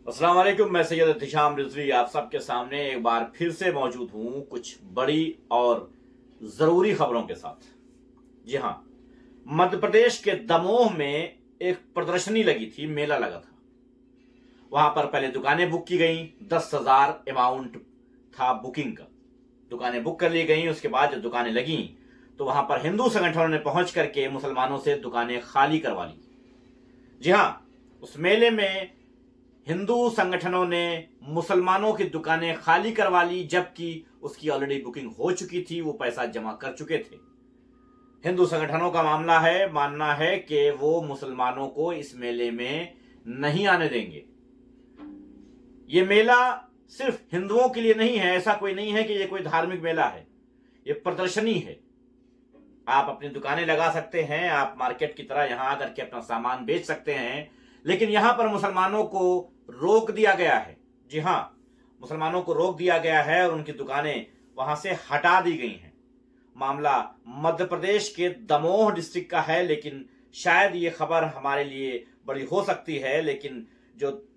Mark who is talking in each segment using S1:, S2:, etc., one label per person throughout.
S1: अस्सलाम वालेकुम, मैं सैयद एहतिशाम रिजवी आप सबके सामने एक बार फिर से मौजूद हूं कुछ बड़ी और जरूरी खबरों के साथ। जी हाँ, मध्य प्रदेश के दमोह में एक प्रदर्शनी लगी थी, मेला लगा था। वहां पर पहले दुकानें बुक की गई, 10,000 अमाउंट था बुकिंग का। दुकानें बुक कर ली गई। उसके बाद जब दुकानें लगी तो वहां पर हिंदू संगठनों ने पहुंच करके मुसलमानों से दुकानें खाली करवा ली। जी हाँ, उस मेले में हिंदू संगठनों ने मुसलमानों की दुकानें खाली करवा ली, जबकि उसकी ऑलरेडी बुकिंग हो चुकी थी, वो पैसा जमा कर चुके थे। हिंदू संगठनों का मामला है, मानना है कि वो मुसलमानों को इस मेले में नहीं आने देंगे। ये मेला सिर्फ हिंदुओं के लिए नहीं है, ऐसा कोई नहीं है कि ये कोई धार्मिक मेला है, ये प्रदर्शनी है। आप अपनी दुकानें लगा सकते हैं, आप मार्केट की तरह यहां आकर के अपना सामान बेच सकते हैं, लेकिन यहां पर मुसलमानों को रोक दिया गया है। जी हां, मुसलमानों को रोक दिया गया है और उनकी दुकानें वहां से हटा दी गई हैं। मामला मध्य प्रदेश के दमोह डिस्ट्रिक्ट का है, लेकिन शायद ये खबर हमारे लिए बड़ी हो सकती है, लेकिन जो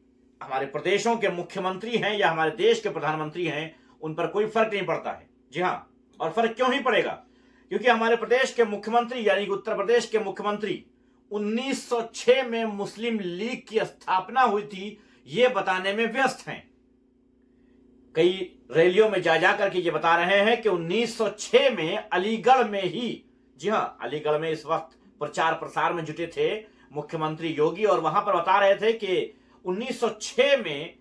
S1: हमारे प्रदेशों के मुख्यमंत्री हैं या हमारे देश के प्रधानमंत्री हैं, उन पर कोई फर्क नहीं पड़ता है। जी हां, और फर्क क्यों नहीं पड़ेगा? क्योंकि हमारे प्रदेश के मुख्यमंत्री यानी कि उत्तर प्रदेश के मुख्यमंत्री 1906 में मुस्लिम लीग की स्थापना हुई थी, ये बताने में व्यस्त हैं। कई रैलियों में जा करके ये बता रहे हैं कि 1906 में अलीगढ़ में ही, जी हां, अलीगढ़ में इस वक्त प्रचार प्रसार में जुटे थे मुख्यमंत्री योगी, और वहां पर बता रहे थे कि 1906 में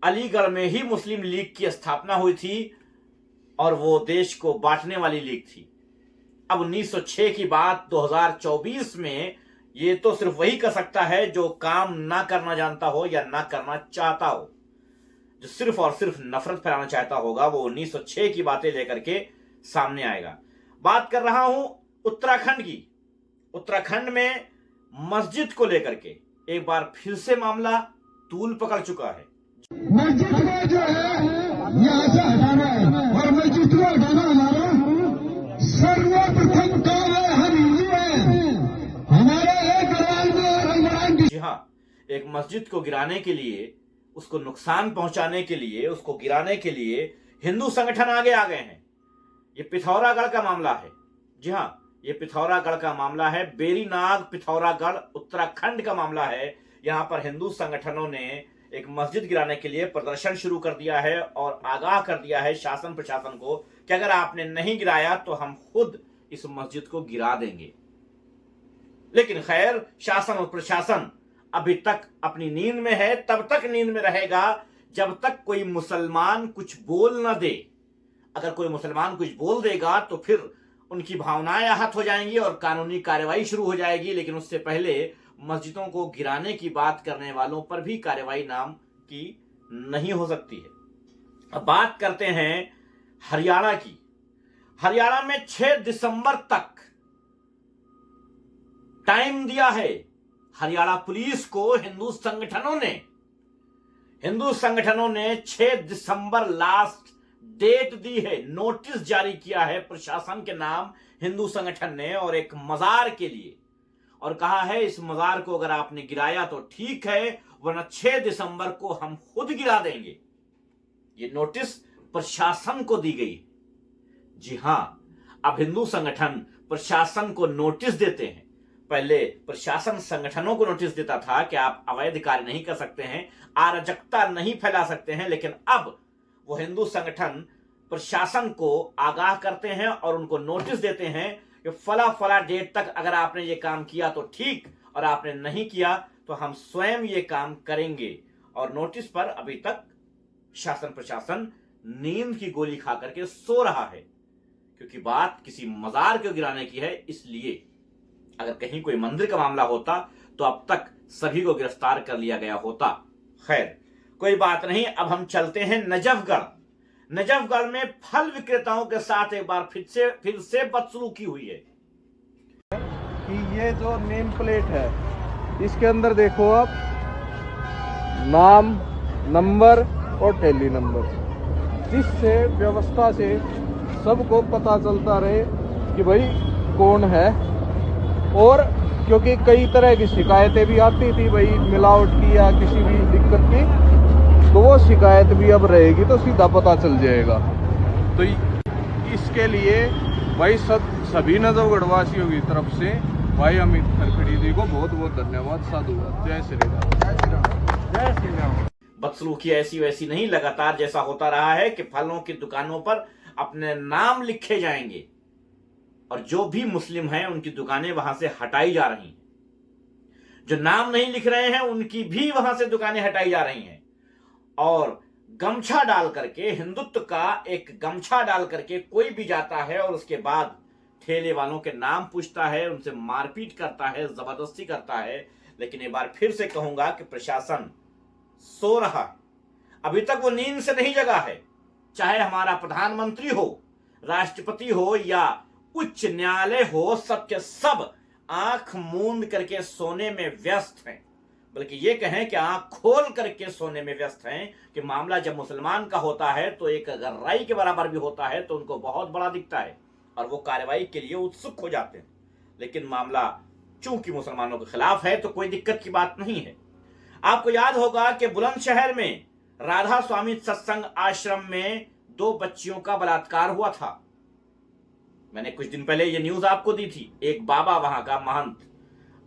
S1: अलीगढ़ में ही मुस्लिम लीग की स्थापना हुई थी और वो देश को बांटने वाली लीग थी। अब 1906 की बात 2024 में ये तो सिर्फ वही कर सकता है जो काम ना करना जानता हो या ना करना चाहता हो। जो सिर्फ और सिर्फ नफरत फैलाना चाहता होगा वो 1906 की बातें लेकर के सामने आएगा। बात कर रहा हूं उत्तराखंड की। उत्तराखंड में मस्जिद को लेकर के एक बार फिर से मामला तूल पकड़ चुका है।
S2: मस्जिद को जो है यहाँ से हटाना है और मस्जिद को हटाना हमारा सर्वप्रथम काम है। हम हिंदू हैं, हमारे एक गढ़वाल में।
S1: जी हाँ, एक मस्जिद को गिराने के लिए, उसको नुकसान पहुंचाने के लिए, उसको गिराने के लिए हिंदू संगठन आगे आ गए हैं। ये पिथौरागढ़ का मामला है। जी हाँ, ये पिथौरागढ़ का मामला है। बेरीनाग पिथौरागढ़ उत्तराखंड का मामला है। यहां पर हिंदू संगठनों ने एक मस्जिद गिराने के लिए प्रदर्शन शुरू कर दिया है और आगाह कर दिया है शासन प्रशासन को कि अगर आपने नहीं गिराया तो हम खुद इस मस्जिद को गिरा देंगे। लेकिन खैर, शासन और प्रशासन अभी तक अपनी नींद में है। तब तक नींद में रहेगा जब तक कोई मुसलमान कुछ बोल न दे। अगर कोई मुसलमान कुछ बोल देगा तो फिर उनकी भावनाएं आहत हो जाएंगी और कानूनी कार्रवाई शुरू हो जाएगी। लेकिन उससे पहले मस्जिदों को गिराने की बात करने वालों पर भी कार्रवाई नाम की नहीं हो सकती है। अब बात करते हैं हरियाणा की। हरियाणा में 6 दिसंबर तक टाइम दिया है हरियाणा पुलिस को। हिंदू संगठनों ने 6 दिसंबर लास्ट डेट दी है, नोटिस जारी किया है प्रशासन के नाम हिंदू संगठन ने, और एक मजार के लिए, और कहा है इस मजार को अगर आपने गिराया तो ठीक है, वरना 6 दिसंबर को हम खुद गिरा देंगे। ये नोटिस प्रशासन को दी गई। जी हां, अब हिंदू संगठन प्रशासन को नोटिस देते हैं। पहले प्रशासन संगठनों को नोटिस देता था कि आप अवैध कार्य नहीं कर सकते हैं, अराजकता नहीं फैला सकते हैं, लेकिन अब वो हिंदू संगठन प्रशासन को आगाह करते हैं और उनको नोटिस देते हैं कि फला डेट तक अगर आपने ये काम किया तो ठीक, और आपने नहीं किया तो हम स्वयं ये काम करेंगे। और नोटिस पर अभी तक शासन प्रशासन नींद की गोली खा करके सो रहा है, क्योंकि बात किसी मजार को गिराने की है। इसलिए अगर कहीं कोई मंदिर का मामला होता तो अब तक सभी को गिरफ्तार कर लिया गया होता। खैर, कोई बात नहीं। अब हम चलते हैं नजफगढ़। नजफगढ़ में फल विक्रेताओं के साथ एक बार फिर से बदसलूकी हुई है।
S3: कि ये जो नेम प्लेट है, इसके अंदर देखो आप नाम, नंबर और टैली नंबर, जिससे व्यवस्था से सबको पता चलता रहे कि भाई कौन है। और क्योंकि कई तरह की शिकायतें भी आती थी भाई मिलावट की या किसी भी दिक्कत की, शिकायत भी अब रहेगी तो सीधा पता चल जाएगा। तो इसके लिए भाई सभी नजफगढ़ वासियों की तरफ से भाई अमित खरखड़ी जी को बहुत बहुत धन्यवाद, साधुवाद। जय श्री राम। जय श्री राम।
S1: बदसलूकी ऐसी वैसी नहीं, लगातार जैसा होता रहा है कि फलों की दुकानों पर अपने नाम लिखे जाएंगे और जो भी मुस्लिम हैं उनकी दुकानें वहां से हटाई जा रही हैं। जो नाम नहीं लिख रहे हैं उनकी भी वहां से दुकानें हटाई जा रही हैं। और गमछा डाल करके, हिंदुत्व का एक गमछा डाल करके कोई भी जाता है और उसके बाद ठेले वालों के नाम पूछता है, उनसे मारपीट करता है, जबरदस्ती करता है। लेकिन एक बार फिर से कहूंगा कि प्रशासन सो रहा है, अभी तक वो नींद से नहीं जगा है। चाहे हमारा प्रधानमंत्री हो, राष्ट्रपति हो या उच्च न्यायालय हो, सबके सब आंख मूंद करके सोने में व्यस्त हैं। बल्कि ये कहें कि आंख खोल करके सोने में व्यस्त हैं कि मामला जब मुसलमान का होता है तो एक गर्राई के बराबर भी होता है तो उनको बहुत बड़ा दिखता है और वो कार्रवाई के लिए उत्सुक हो जाते हैं। लेकिन मामला चूंकि मुसलमानों के खिलाफ है तो कोई दिक्कत की बात नहीं है। आपको याद होगा कि बुलंदशहर में राधा स्वामी सत्संग आश्रम में 2 बच्चियों का बलात्कार हुआ था। मैंने कुछ दिन पहले ये न्यूज आपको दी थी। एक बाबा, वहां का महंत,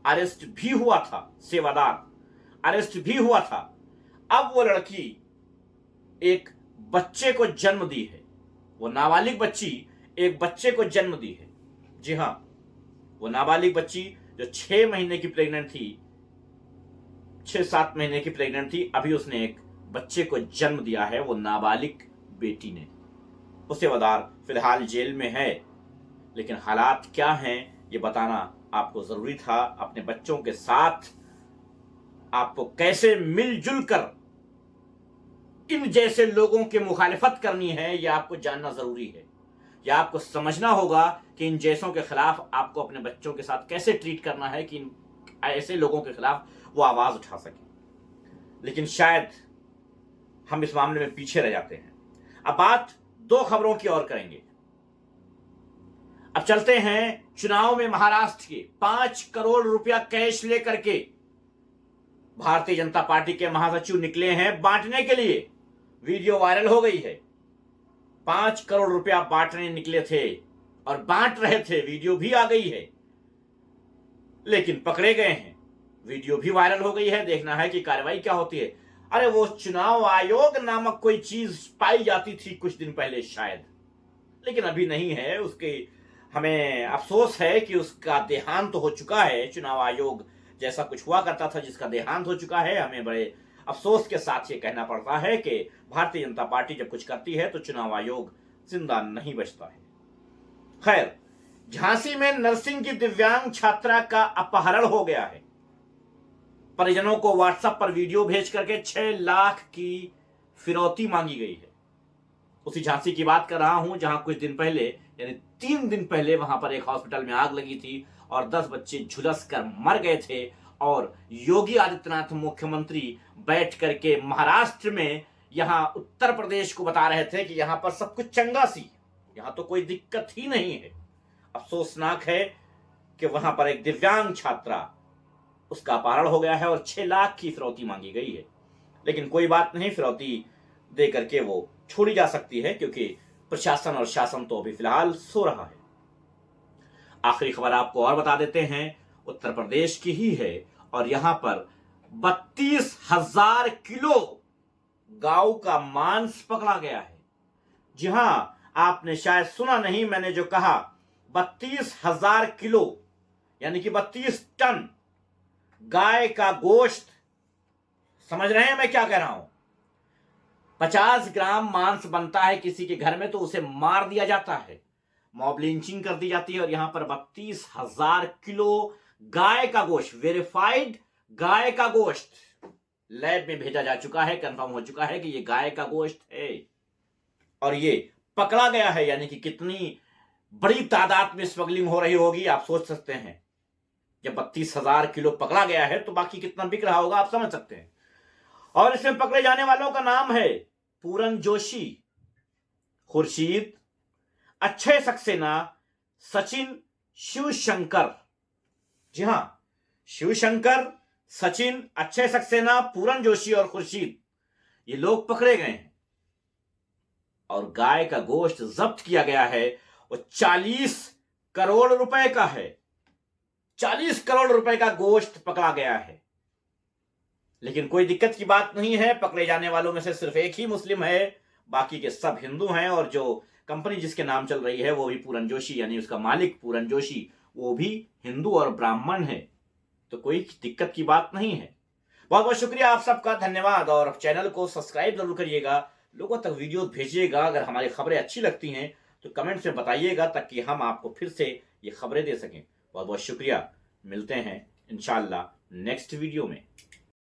S1: अरेस्ट भी हुआ था, सेवादार अरेस्ट भी हुआ था। अब वो लड़की एक बच्चे को जन्म दी है, वो नाबालिग बच्ची एक बच्चे को जन्म दी है। जी हां, वो नाबालिग बच्ची जो 6 महीने की प्रेग्नेंट थी, 6-7 महीने की प्रेग्नेंट थी, अभी उसने एक बच्चे को जन्म दिया है, वो नाबालिग बेटी ने। वो सेवादार फिलहाल जेल में है, लेकिन हालात क्या हैं ये बताना आपको जरूरी था। अपने बच्चों के साथ आपको कैसे मिलजुल कर इन जैसे लोगों की मुखालिफत करनी है यह आपको जानना जरूरी है। या आपको समझना होगा कि इन जैसों के खिलाफ आपको अपने बच्चों के साथ कैसे ट्रीट करना है कि इन ऐसे लोगों के खिलाफ वो आवाज उठा सके। लेकिन शायद हम इस मामले में पीछे रह जाते हैं। अब बात 2 खबरों की और करेंगे। अब चलते हैं चुनाव में महाराष्ट्र के 5 करोड़ रुपया कैश लेकर के भारतीय जनता पार्टी के महासचिव निकले हैं बांटने के लिए। वीडियो वायरल हो गई है। 5 करोड़ रुपया बांटने निकले थे और बांट रहे थे, वीडियो भी आ गई है, लेकिन पकड़े गए हैं। वीडियो भी वायरल हो गई है, देखना है कि कार्रवाई क्या होती है। अरे वो चुनाव आयोग नामक कोई चीज पाई जाती थी कुछ दिन पहले शायद, लेकिन अभी नहीं है। उसके हमें अफसोस है कि उसका देहांत तो हो चुका है। चुनाव आयोग जैसा कुछ हुआ करता था जिसका देहांत हो चुका है। हमें बड़े अफसोस के साथ ये कहना पड़ता है कि भारतीय जनता पार्टी जब कुछ करती है तो चुनाव आयोग जिंदा नहीं बचता है। खैर, झांसी में नर्सिंग की दिव्यांग छात्रा का अपहरण हो गया है। परिजनों को व्हाट्सएप पर वीडियो भेज करके 6 लाख की फिरौती मांगी गई है। उसी झांसी की बात कर रहा हूं जहां कुछ दिन पहले यानी 3 दिन पहले वहां पर एक हॉस्पिटल में आग लगी थी और 10 बच्चे झुलस कर मर गए थे। और योगी आदित्यनाथ मुख्यमंत्री बैठ करके महाराष्ट्र में यहां उत्तर प्रदेश को बता रहे थे कि यहां पर सब कुछ चंगा सी, यहां तो कोई दिक्कत ही नहीं है। अफसोसनाक है कि वहां पर एक दिव्यांग छात्रा, उसका अपहरण हो गया है और 6 लाख की फिरौती मांगी गई है। लेकिन कोई बात नहीं, फिरौती दे करके वो छोड़ी जा सकती है क्योंकि प्रशासन और शासन तो अभी फिलहाल सो रहा है। आखिरी खबर आपको और बता देते हैं, उत्तर प्रदेश की ही है और यहां पर 32,000 किलो गांव का मांस पकड़ा गया है। जी हां, आपने शायद सुना नहीं, मैंने जो कहा 32,000 किलो यानी कि 32 टन गाय का गोश्त। समझ रहे हैं मैं क्या कह रहा हूं? 50 ग्राम मांस बनता है किसी के घर में तो उसे मार दिया जाता है, मॉब लिंचिंग कर दी जाती है। और यहां पर 32,000 किलो गाय का गोश्त, वेरीफाइड गाय का गोश्त लैब में भेजा जा चुका है, कंफर्म हो चुका है कि ये गाय का गोश्त है और ये पकड़ा गया है। यानी कि कितनी बड़ी तादाद में स्मगलिंग हो रही होगी आप सोच सकते हैं। जब 32,000 किलो पकड़ा गया है तो बाकी कितना बिक रहा होगा आप समझ सकते हैं। और इसमें पकड़े जाने वालों का नाम है पूरन जोशी, खुर्शीद, अक्षय सक्सेना, सचिन, शिवशंकर। जी हां, शिवशंकर, सचिन, अक्षय सक्सेना, पूरन जोशी और खुर्शीद, ये लोग पकड़े गए हैं और गाय का गोश्त जब्त किया गया है, वो 40 करोड़ रुपए का है। 40 करोड़ रुपए का गोश्त पकड़ा गया है। लेकिन कोई दिक्कत की बात नहीं है, पकड़े जाने वालों में से सिर्फ एक ही मुस्लिम है, बाकी के सब हिंदू हैं। और जो कंपनी जिसके नाम चल रही है वो भी पूरन जोशी, यानी उसका मालिक पूरन जोशी, वो भी हिंदू और ब्राह्मण है। तो कोई दिक्कत की बात नहीं है। बहुत बहुत शुक्रिया आप सबका, धन्यवाद। और चैनल को सब्सक्राइब जरूर करिएगा, लोगों तक वीडियो भेजिएगा। अगर हमारी खबरें अच्छी लगती हैं तो कमेंट्स में बताइएगा, ताकि हम आपको फिर से ये खबरें दे सकें। बहुत बहुत शुक्रिया, मिलते हैं इंशाअल्लाह नेक्स्ट वीडियो में।